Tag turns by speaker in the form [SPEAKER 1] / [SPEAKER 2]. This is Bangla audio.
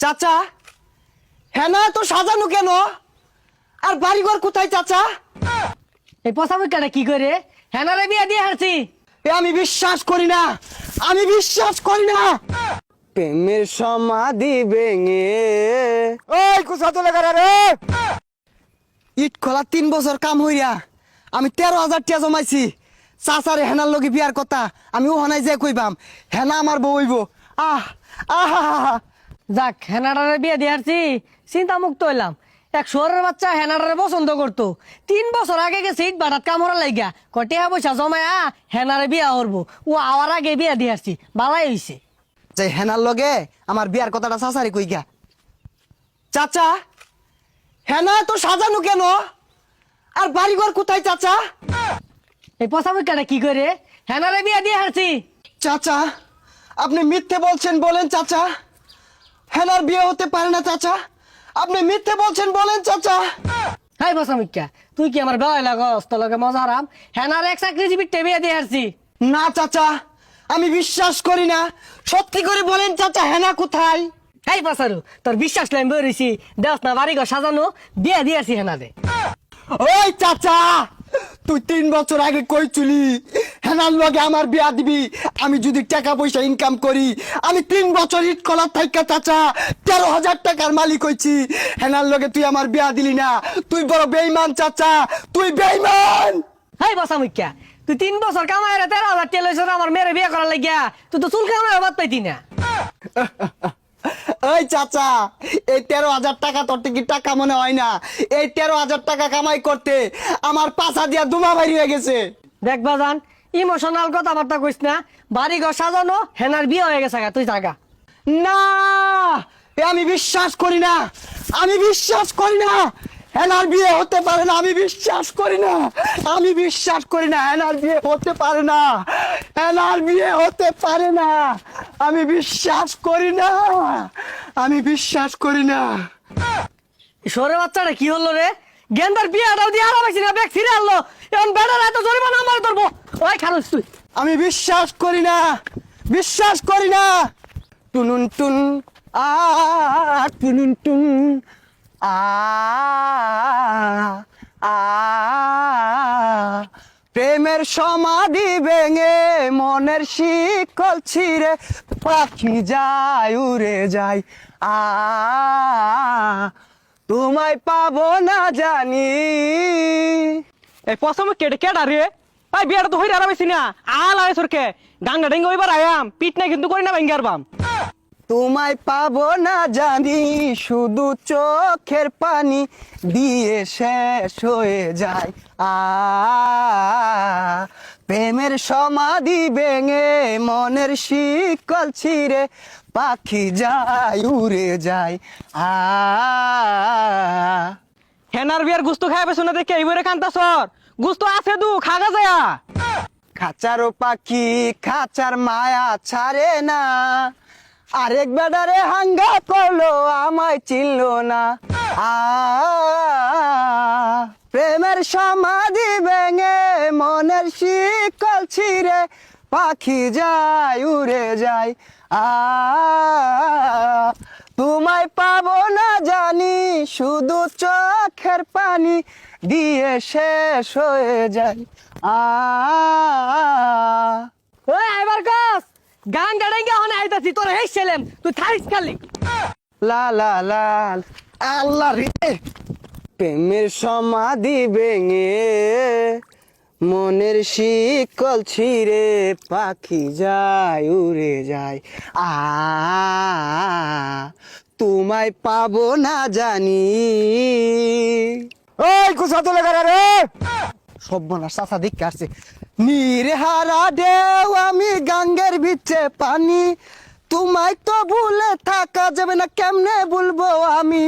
[SPEAKER 1] চাচা হেনা তো সাজানো কেন? আর বাড়িঘর কোথায় চাচা?
[SPEAKER 2] এই পচা মুখটা কি করে হেনারে বিয়া দিয়ে হারছি?
[SPEAKER 1] আমি বিশ্বাস করি না, আমি বিশ্বাস করি না। প্রেমের সমাধি ভেঙে ওই কুসা তোলে রে ইট খোলা 3 বছর কাম হইয়া আমি 13,000 টাকা জমাইছি। চাচারে হেনার লগে বিয়ার কথা আমি ওখানে যে কইবাম হেনা আমার বউ হইব। আহ আহ
[SPEAKER 2] যাক হেনাডারে বিয়া দিয়ে হারছি, চিন্তা মুক্ত হইলাম। এক শহরের বাচ্চা হেনাডারে পছন্দ করতো, 3 বছর আগে গেছে ইট বাটাত কাম হরা লাগিয়া কটিয়া পয়সা জমায়া হেনারে বিয়া করবো। ও আওয়ার আগে বিয়া দিয়ে হারছি, বালাই হইছে।
[SPEAKER 1] যে হেনার লগে আমার বিয়ার কথাটা চাচারে কই গা। চাচা হেনা তো সাজানো কেন? আর বাড়িঘর কোথায় চাচা?
[SPEAKER 2] এই পচা মুখটা কি করে হেনারে বিয়া দিয়ে হারছি?
[SPEAKER 1] চাচা আপনি মিথ্যে বলছেন, বলেন চাচা। হেনার বিয়ে হতে পারে না চাচা, আপনি মিথ্যে বলছেন, বলেন চাচা।
[SPEAKER 2] হাই পচা মুখা, তুই কি আমার গায়ে লাগস? তোর লগে মজা হারাম। হেনারে এক চাকরিজীবী বিয়া দিয়ে হারছি।
[SPEAKER 1] না চাচা আমি বিশ্বাস করি না, সত্যি করে বলেন চাচা হেনা কোথায়?
[SPEAKER 2] এই পাসারু তোর বিশ্বাস লাইন বেরিয়েছি, দেখ না বাড়ি ঘর সাজানো বিয়া দিয়ে আসি হেনারে।
[SPEAKER 1] ওই চাচা তুই 3 বছর আগে কইছিলি হেনার লগে আমার বিয়া দিবি। আমি যদি টাকা পয়সা ইনকাম করি আমি 3 বছর ইট কলার থাইকা চাচা 13,000 টাকার মালিক হইছি। হেনার লগে তুই আমার বিয়া দিলি না, তুই বড় বেঈমান চাচা, তুই বেঈমান।
[SPEAKER 2] হাই পচা মুখা, তুই 3 বছর কামাই 13,000 টাকা লইছ আমার মেয়েরে বিয়া করার লাগিয়া, তুই তো চুল কামাই বাদ পাইতি না।
[SPEAKER 1] ওই চাচা এই 13,000 টাকা তোর কি টাকা মনে হয় না? এই 13,000 টাকা কামাই করতে আমার পাছা দিয়া দুমা বাইর হয়ে গেছে।
[SPEAKER 2] দেখ বাজান, ইমোশনাল কথাবার্তা কইস না। বাড়ি ঘর সাজানো হেনার বিয়ে হয়ে গেছে, তুই জাগা।
[SPEAKER 1] না এ আমি বিশ্বাস করি না, আমি বিশ্বাস করি না। হেনার বিয়ে হতে পারে না, আমি বিশ্বাস করি না, আমি বিশ্বাস করি না। হেনার বিয়ে হতে পারে না, হেনার বিয়ে হতে পারে না, আমি বিশ্বাস করি না, আমি বিশ্বাস করি না।
[SPEAKER 2] সরে বাচ্চাটা কি হলো রে? গেন্দার বিয়াটাও দিয়ে হারা পাইছি না, ব্যাগ ছিঁড়ে আনলো। এখন বেড়ার এত জরিমানা আমার ধরবো। ওই খালুস তুই।
[SPEAKER 1] আমি বিশ্বাস করি না, বিশ্বাস করি না। টুনুন টুন আ টুনুন টুন আ আ প্রেমের সমাধি ভেঙে মনের শিকল ছিঁড়ে পাখি যায় উড়ে যায়। আ তোমায় পাবো না জানি।
[SPEAKER 3] এই পছন্দ কেটে কেডা রে? ভাই বিয়াটা তো হইরে আরামাইছি না, আল আয় সরকে গাঙ্গা ডেঙ্গা হইবার আয়াম পিট না কিন্তু করি না ভেঙ্গার বাম।
[SPEAKER 1] তোমায় পাবো না জানি, শুধু চোখের পানি দিয়ে শেষ হয়ে যায়। প্রেমের সমাধি ভেঙে মনের শিকল ছিঁড়ে পাখি যায় উড়ে যায়।
[SPEAKER 3] হেনার বিয়ার গুস্ত খাই পেছো না দেখে এইবারে কান্তা সর গুস্ত আছে দু খাগা যায়া।
[SPEAKER 1] খাঁচারও পাখি খাঁচার মায়া ছাড়ে না, আরেক বেডারে হাঙ্গা করলো আমায় চিনলো না। প্রেমের সমাধি ভেঙে মনের শিকল ছিঁড়ে পাখি যায় উড়ে যায়। তোমায় পাবো না জানি, শুধু চোখের পানি দিয়ে শেষ হয়ে যায়।
[SPEAKER 2] ওই এবার কস গান গাড়াইঙ্গা হনে আইতাছি, তোর হেই ছেলেম তুই থাইস খালি।
[SPEAKER 1] লা লা লা আল্লাহ রে, প্রেমের সমাধি ভেঙে মনের শিকল ছিঁড়ে পাখি যায় উড়ে যায়। তোমায় পাবো না জানি। ওই কুসা তোলে রে সব্বনাশ চাচা দিক আসছে। নির্হারা ঢেউ আমি গাঙ্গের ভিতরে পানি, তোমায় তো ভুলে থাকা যাবে না, কেমনে বলবো আমি।